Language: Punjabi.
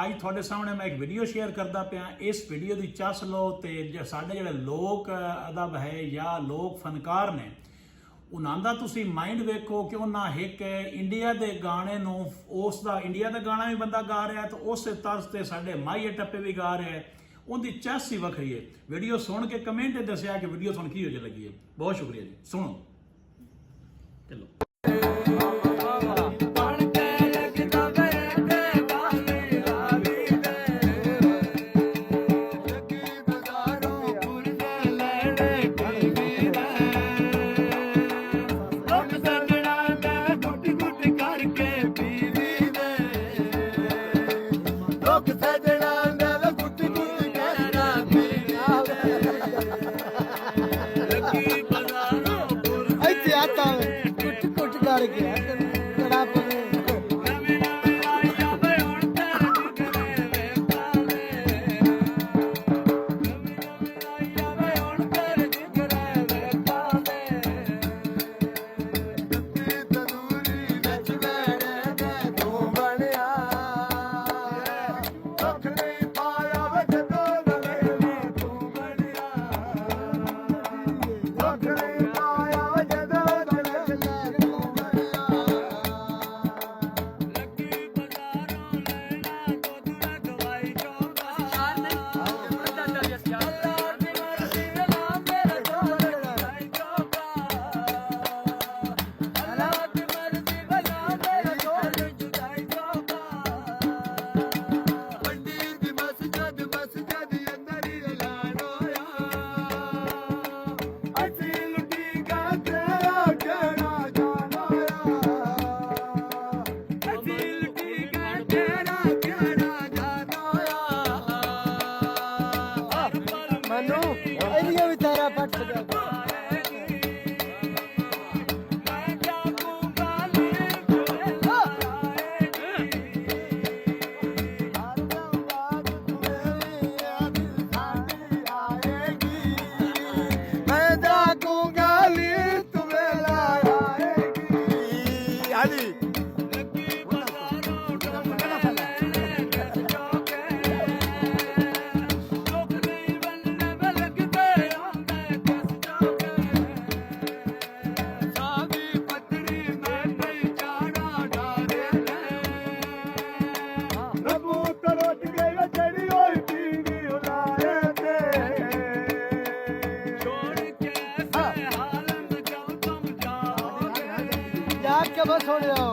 ਅੱਜ ਤੁਹਾਡੇ ਸਾਹਮਣੇ ਮੈਂ ਇੱਕ ਵੀਡੀਓ ਸ਼ੇਅਰ ਕਰਦਾ ਪਿਆ। ਇਸ ਵੀਡੀਓ ਦੀ ਚੱਸ ਲਓ ਤੇ ਸਾਡੇ ਜਿਹੜੇ ਲੋਕ ਅਦਬ ਹੈ ਜਾਂ ਲੋਕ ਫਨਕਾਰ ਨੇ ਉਹਨਾਂ ਦਾ ਤੁਸੀਂ ਮਾਈਂਡ ਵੇਖੋ ਕਿ ਉਹਨਾਂ ਇੱਕ ਇੰਡੀਆ ਦੇ ਗਾਣੇ ਨੂੰ ਉਸ ਦਾ ਇੰਡੀਆ ਦਾ ਗਾਣਾ ਵੀ ਬੰਦਾ ਗਾ ਰਿਹਾ ਤੇ ਉਸੇ ਤਰ੍ਹਾਂ ਤੇ ਸਾਡੇ ਮਾਹੀਏ ਟੱਪੇ ਵੀ ਗਾ ਰਿਹਾ ਹੈ। ਉਹਦੀ ਚੱਸ ਹੀ ਵੱਖਰੀ ਹੈ। ਵੀਡੀਓ ਸੁਣ ਕੇ ਕਮੈਂਟ ਦੱਸਿਆ ਕਿ ਵੀਡੀਓ ਤੁਹਾਨੂੰ ਕੀ ਹੋ ਲੱਗੀ ਹੈ। ਬਹੁਤ ਸ਼ੁਕਰੀਆ ਜੀ। ਸੁਣੋ ਚਲੋ। बस हो गया।